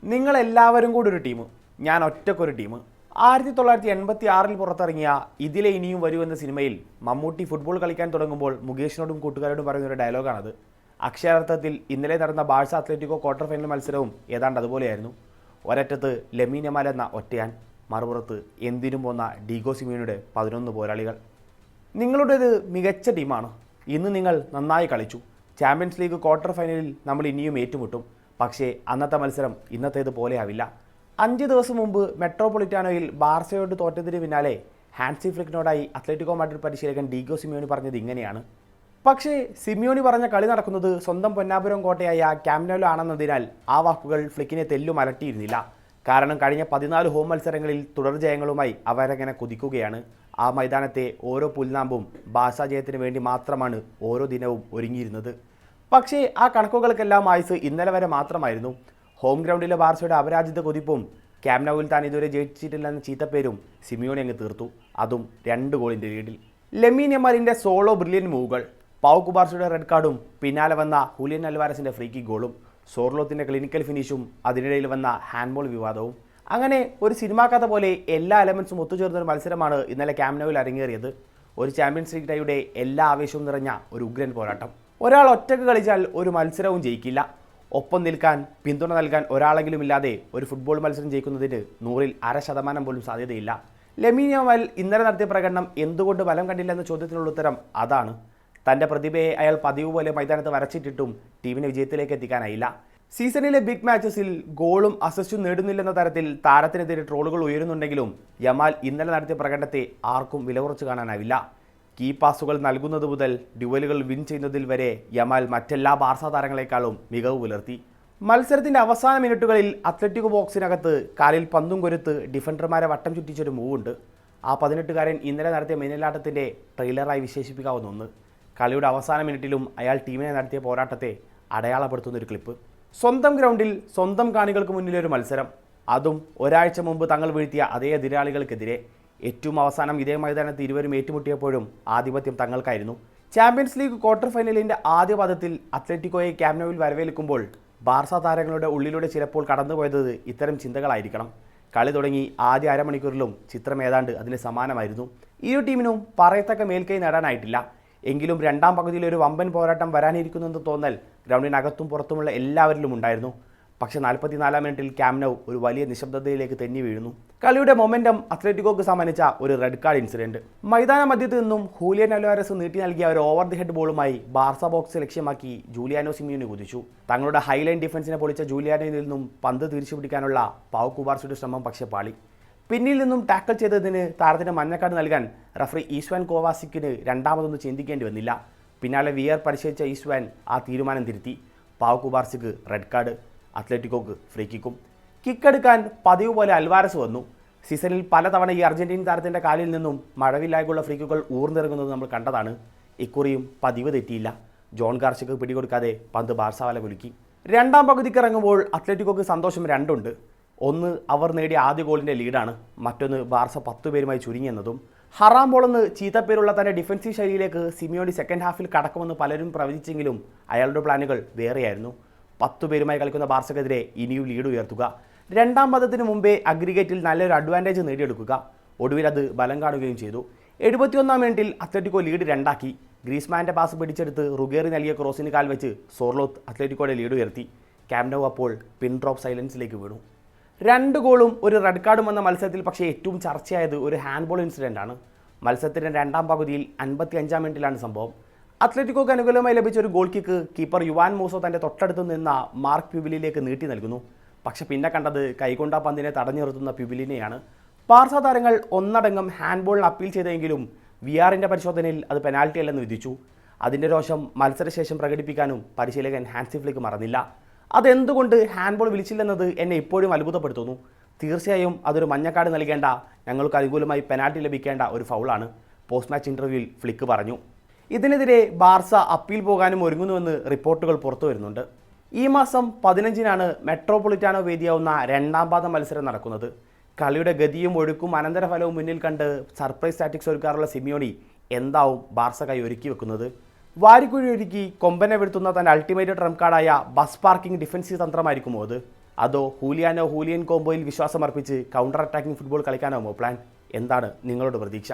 നിങ്ങളെല്ലാവരും കൂടി ഒരു ടീം, ഞാൻ ഒറ്റക്കൊരു ടീം. 1986 പുറത്തിറങ്ങിയ ഇതിലെ ഇനിയും വരൂ എന്ന സിനിമയിൽ മമ്മൂട്ടി ഫുട്ബോൾ കളിക്കാൻ തുടങ്ങുമ്പോൾ മുകേഷിനോടും കൂട്ടുകാരോടും പറയുന്ന ഒരു ഡയലോഗാണത്. അക്ഷരാർത്ഥത്തിൽ ഇന്നലെ നടന്ന ബാഴ്സ അത്ലറ്റിക്കോ ക്വാർട്ടർ ഫൈനൽ മത്സരവും ഏതാണ്ട് അതുപോലെയായിരുന്നു. ഒരറ്റത്ത് ലെമീൻ യമാൽ എന്ന ഒറ്റയാൻ, മറുപുറത്ത് എന്തിനും പോന്ന ഡീഗോ സിമിയോണിയുടെ 11 പോരാളികൾ. നിങ്ങളുടേത് മികച്ച ടീമാണ്. ഇന്ന് നിങ്ങൾ നന്നായി കളിച്ചു. ചാമ്പ്യൻസ് ലീഗ് ക്വാർട്ടർ ഫൈനലിൽ നമ്മൾ ഇനിയും ഏറ്റുമുട്ടും. പക്ഷേ അന്നത്തെ മത്സരം ഇന്നത്തേത് പോലെയാവില്ല. 5 ദിവസം മുമ്പ് മെട്രോപൊളിറ്റാനോയിൽ ബാർസയോട് തോറ്റതിന് പിന്നാലെ ഹാൻസി ഫ്ലിക്കിനോടായി അത്ലറ്റിക്കോ മാഡ്രിഡ് പരിശീലകൻ ഡീഗോ സിമിയോണി പറഞ്ഞത് ഇങ്ങനെയാണ്. പക്ഷേ സിമിയോണി പറഞ്ഞ കളി നടക്കുന്നത് സ്വന്തം പൊന്നാപുരം കോട്ടയായ ക്യാമ്പ് നൗവിൽ ആണെന്നതിനാൽ ആ വാക്കുകൾ ഫ്ലിക്കിനെ തെല്ലും അലട്ടിയിരുന്നില്ല. കാരണം കഴിഞ്ഞ 14 ഹോം മത്സരങ്ങളിൽ തുടർ ജയങ്ങളുമായി അവരങ്ങനെ കുതിക്കുകയാണ്. ആ മൈതാനത്തെ ഓരോ പുൽനാമ്പും ബാഴ്സ ജയത്തിന് വേണ്ടി മാത്രമാണ് ഓരോ ദിനവും ഒരുങ്ങിയിരുന്നത്. പക്ഷേ ആ കണക്കുകൾക്കെല്ലാം ആയുസ് ഇന്നലെ വരെ മാത്രമായിരുന്നു. ഹോം ഗ്രൗണ്ടിലെ ബാർസയുടെ അപരാജിത കുതിപ്പും ക്യാമ്പ് നൗവിൽ താൻ ഇതുവരെ ജയിച്ചിട്ടില്ലെന്ന ചീത്തപ്പേരും സിമിയോണി അങ്ങ് തീർത്തു, അതും 2 ഗോളിൻ്റെ ലീഡിൽ. ലെമീൻ യമാലിൻ്റെ സോളോ ബ്രില്യൻ മൂവുകൾ, പൗ കുബാർസിയുടെ റെഡ് കാർഡും പിന്നാലെ വന്ന ഹൂലിയൻ അൽവാരസിൻ്റെ ഫ്രീ കിക്ക് ഗോളും, സോർലോത്തിൻ്റെ ക്ലിനിക്കൽ ഫിനിഷും അതിനിടയിൽ വന്ന ഹാൻഡ്ബോൾ വിവാദവും, അങ്ങനെ ഒരു സിനിമാ കഥ പോലെ എല്ലാ എലമെൻസും ഒത്തുചേർന്നൊരു മത്സരമാണ് ഇന്നലെ ക്യാമ്പ് നൗവിൽ അരങ്ങേറിയത്. ഒരു ചാമ്പ്യൻസ് ലീഗ് ടൈയുടെ എല്ലാ ആവേശവും നിറഞ്ഞ ഒരു ഉഗ്രൻ പോരാട്ടം. ഒരാൾ ഒറ്റക്ക് കളിച്ചാൽ ഒരു മത്സരവും ജയിക്കില്ല. ഒപ്പം നിൽക്കാൻ, പിന്തുണ നൽകാൻ ഒരാളെങ്കിലും ഇല്ലാതെ ഒരു ഫുട്ബോൾ മത്സരം ജയിക്കുന്നതിന് 100-ൽ 0.5% പോലും സാധ്യതയില്ല. ലെമീൻ യമാൽ ഇന്നലെ നടത്തിയ പ്രകടനം എന്തുകൊണ്ട് ഫലം കണ്ടില്ല എന്ന ചോദ്യത്തിനുള്ള ഉത്തരം അതാണ്. തൻ്റെ പ്രതിഭയെ അയാൾ പതിവ് പോലെ മൈതാനത്ത് വരച്ചിട്ടിട്ടും ടീമിനെ വിജയത്തിലേക്ക് എത്തിക്കാനായില്ല. സീസണിലെ ബിഗ് മാച്ചസിൽ ഗോളും അസിസ്റ്റും നേടുന്നില്ലെന്ന തരത്തിൽ താരത്തിനെതിരെ ട്രോളുകൾ ഉയരുന്നുണ്ടെങ്കിലും യമാൽ ഇന്നലെ നടത്തിയ പ്രകടനത്തെ ആർക്കും വില കുറച്ച് കാണാനാവില്ല. കീ പാസുകൾ നൽകുന്നത് മുതൽ ഡ്യുവലുകൾ വിൻ ചെയ്യുന്നതിൽ വരെ യമാൽ മറ്റെല്ലാ ബാർസ താരങ്ങളെക്കാളും മികവ് പുലർത്തി. മത്സരത്തിൻ്റെ അവസാന മിനിറ്റുകളിൽ അത്ലറ്റിക്കോ ബോക്സിനകത്ത് കാലിൽ പന്തും കൊരുത്ത് ഡിഫൻഡർമാരെ വട്ടം ചുറ്റിച്ചൊരു മൂവുണ്ട്. ആ 18-കാരൻ ഇന്നലെ നടത്തിയ മിന്നലാട്ടത്തിൻ്റെ ട്രെയിലറായി വിശേഷിപ്പിക്കാവുന്ന ഒന്ന്. കളിയുടെ അവസാന മിനിറ്റിലും അയാൾ ടീമിനെ നടത്തിയ പോരാട്ടത്തെ അടയാളപ്പെടുത്തുന്നൊരു ക്ലിപ്പ്. സ്വന്തം ഗ്രൗണ്ടിൽ സ്വന്തം കാണികൾക്ക് മുന്നിലൊരു മത്സരം, അതും ഒരാഴ്ച മുമ്പ് തങ്ങൾ വീഴ്ത്തിയ അതേ എതിരാളികൾക്കെതിരെ. ഏറ്റവും അവസാനം ഇതേ മൈതാനത്ത് ഇരുവരും ഏറ്റുമുട്ടിയപ്പോഴും ആധിപത്യം തങ്ങൾക്കായിരുന്നു. ചാമ്പ്യൻസ് ലീഗ് ക്വാർട്ടർ ഫൈനലിൻ്റെ ആദ്യ പാദത്തിൽ അത്ലറ്റിക്കോയെ ക്യാമ്പ് നൗവിൽ വരവേൽക്കുമ്പോൾ ബാർസ താരങ്ങളുടെ ഉള്ളിലൂടെ ചിലപ്പോൾ കടന്നുപോയത് ഇത്തരം ചിന്തകളായിരിക്കണം. കളി തുടങ്ങി ആദ്യ അരമണിക്കൂറിലും ചിത്രം ഏതാണ്ട് അതിന് സമാനമായിരുന്നു. ഇരു ടീമിനും പറയത്തക്ക മേൽക്കൈ നേടാനായിട്ടില്ല. എങ്കിലും രണ്ടാം പകുതിയിൽ ഒരു വമ്പൻ പോരാട്ടം വരാനിരിക്കുന്നെന്ന് തോന്നൽ ഗ്രൗണ്ടിനകത്തും പുറത്തുമുള്ള എല്ലാവരിലും ഉണ്ടായിരുന്നു. പക്ഷേ 44-ാം മിനിറ്റിൽ ക്യാമ്പ് നൗ ഒരു വലിയ നിശബ്ദതയിലേക്ക് തെന്നി വീഴുന്നു. കളിയുടെ മൊമെൻറ്റം അത്ലറ്റിക്കോക്ക് സമ്മാനിച്ച ഒരു റെഡ് കാർഡ് ഇൻസിഡൻറ്റ്. മൈതാന മധ്യത്ത് നിന്നും ഹൂലിയൻ അൽവാരസ് നീട്ടി നൽകിയ ഒരു ഓവർ ദി ഹെഡ് ബോളുമായി ബാർസ ബോക്സ് ലക്ഷ്യമാക്കി ജൂലിയാനോ സിമിയോണി കുതിച്ചു. തങ്ങളുടെ ഹൈലൈൻ ഡിഫൻസിനെ പൊളിച്ച ജൂലിയാനോയിൽ നിന്നും പന്ത് തിരിച്ചു പിടിക്കാനുള്ള പൗ കുബാർസിയുടെ ശ്രമം പക്ഷേ പാളി. പിന്നിൽ നിന്നും ടാക്കിൾ ചെയ്തതിന് താരത്തിന് മഞ്ഞക്കാർഡ് നൽകാൻ റഫറി ഈസ്വാൻ കോവാസിക്കിന് രണ്ടാമതൊന്ന് ചിന്തിക്കേണ്ടി വന്നില്ല. പിന്നാലെ വിയർ പരിശോധിച്ച ഈസ്വാൻ ആ തീരുമാനം തിരുത്തി. പൗ കുബാർസിക്ക് റെഡ് കാർഡ്, അത്ലറ്റിക്കോക്ക് ഫ്രീ കിക്കും. കിക്കെടുക്കാൻ പതിവ് പോലെ അൽവാരസ് വന്നു. സീസണിൽ പലതവണ ഈ അർജന്റീൻ താരത്തിൻ്റെ കാലിൽ നിന്നും മഴവില്ലായ്ക്കുള്ള ഫ്രീ കിക്കുകൾ ഊർന്നിറങ്ങുന്നത് നമ്മൾ കണ്ടതാണ്. ഇക്കുറിയും പതിവ് തെറ്റിയില്ല. ജോൺ ഗാർഷ്യക്ക് പിടികൊടുക്കാതെ പന്ത് ബാർസ വല കുലുക്കി. രണ്ടാം പകുതിക്ക് ഇറങ്ങുമ്പോൾ അത്ലറ്റിക്കോക്ക് സന്തോഷം രണ്ടുണ്ട്. ഒന്ന്, അവർ നേടിയ ആദ്യ ഗോളിൻ്റെ ലീഡാണ്. മറ്റൊന്ന്, ബാർസ 10 പേരുമായി ചുരുങ്ങിയെന്നതും. ഹറാം ബോളെന്ന് ചീത്തപ്പേരുള്ള തൻ്റെ ഡിഫൻസീവ് ശൈലിയിലേക്ക് സിമിയോണി സെക്കൻഡ് ഹാഫിൽ കടക്കുമെന്ന് പലരും പ്രവചിച്ചെങ്കിലും അയാളുടെ പ്ലാനുകൾ വേറെയായിരുന്നു. 10 പേരുമായി കളിക്കുന്ന ബാർസക്കെതിരെ ഇനിയും ലീഡ് ഉയർത്തുക, രണ്ടാം പദത്തിന് മുമ്പേ അഗ്രിഗേറ്റിൽ നല്ലൊരു അഡ്വാൻറ്റേജ് നേടിയെടുക്കുക. ഒടുവിൽ അത് ബലം കാണുകയും ചെയ്തു. 71-ാം മിനിറ്റിൽ അത്ലറ്റിക്കോ ലീഡ് 2 ഗ്രീസ്മാൻ്റെ പാസ് പിടിച്ചെടുത്ത് റുഗേറി നൽകിയ ക്രോസിന് കാൽ വെച്ച് സോർലോത്ത് അത്ലറ്റിക്കോയുടെ ലീഡ് ഉയർത്തി. ക്യാമ്പ് നൗ അപ്പോൾ പിൻ ഡ്രോപ്പ് സൈലൻസിലേക്ക് വീണു. 2 ഗോളും ഒരു റെഡ് കാർഡും വന്ന മത്സരത്തിൽ പക്ഷേ ഏറ്റവും ചർച്ചയായത് ഒരു ഹാൻഡ്ബോൾ ഇൻസിഡൻ്റാണ്. മത്സരത്തിൻ്റെ രണ്ടാം പകുതിയിൽ 55-ാം മിനിറ്റിലാണ് സംഭവം. അത്ലറ്റിക്കോക്ക് അനുകൂലമായി ലഭിച്ച ഒരു ഗോൾ കിക്ക് കീപ്പർ യുവാൻ മൂസോ തൻ്റെ തൊട്ടടുത്ത് നിന്ന മാർക്ക് പ്യൂബിലിലേക്ക് നീട്ടി നൽകുന്നു. പക്ഷെ പിന്നെ കണ്ടത് കൈകൊണ്ട പന്തിനെ തടഞ്ഞു നിർത്തുന്ന പ്യൂബിലിനെയാണ്. ബാർസ താരങ്ങൾ ഒന്നടങ്കം ഹാൻഡ്ബോളിന് അപ്പീൽ ചെയ്തെങ്കിലും വിആറിൻ്റെ പരിശോധനയിൽ അത് പെനാൽറ്റി അല്ലെന്ന് വിധിച്ചു. അതിൻ്റെ രോഷം മത്സരശേഷം പ്രകടിപ്പിക്കാനും പരിശീലകൻ ഹാൻസി ഫ്ലിക്ക് മറന്നില്ല. അതെന്തുകൊണ്ട് ഹാൻഡ്ബോൾ വിളിച്ചില്ലെന്നത് എന്നെ ഇപ്പോഴും അത്ഭുതപ്പെടുത്തുന്നു. തീർച്ചയായും അതൊരു മഞ്ഞക്കാർഡ് നൽകേണ്ട, ഞങ്ങൾക്ക് അനുകൂലമായി പെനാൽറ്റി ലഭിക്കേണ്ട ഒരു ഫൗളാണ്, പോസ്റ്റ് മാച്ച് ഇൻ്റർവ്യൂവിൽ ഫ്ലിക്ക് പറഞ്ഞു. ഇതിനെതിരെ ബാർസ അപ്പീൽ പോകാനും ഒരുങ്ങുന്നുവെന്ന് റിപ്പോർട്ടുകൾ പുറത്തു വരുന്നുണ്ട്. ഈ മാസം 15-നാണ് മെട്രോപൊളിറ്റാനോ വേദിയാവുന്ന രണ്ടാം പാദ മത്സരം നടക്കുന്നത്. കളിയുടെ ഗതിയും ഒഴുക്കും അനന്തരഫലവും മുന്നിൽ കണ്ട് സർപ്രൈസ് ടാറ്റിക്സ് ഒരുക്കാറുള്ള സിമിയോണി എന്താവും ബാർസ കൈ ഒരുക്കി വെക്കുന്നത്? വാരിക്കുഴി ഒരുക്കി കൊമ്പനെ വീഴ്ത്തുന്ന തൻ്റെ അൾട്ടിമേറ്റ് ട്രംപ് കാർഡായ ബസ് പാർക്കിംഗ് ഡിഫൻസീവ് തന്ത്രമായിരിക്കുമോ അത്? അതോ ഹൂലിയാനോ ഹൂലിയൻ കോംബോയിൽ വിശ്വാസമർപ്പിച്ച് കൗണ്ടർ അറ്റാക്കിംഗ് ഫുട്ബോൾ കളിക്കാനാവുമോ പ്ലാൻ? എന്താണ് നിങ്ങളുടെ പ്രതീക്ഷ?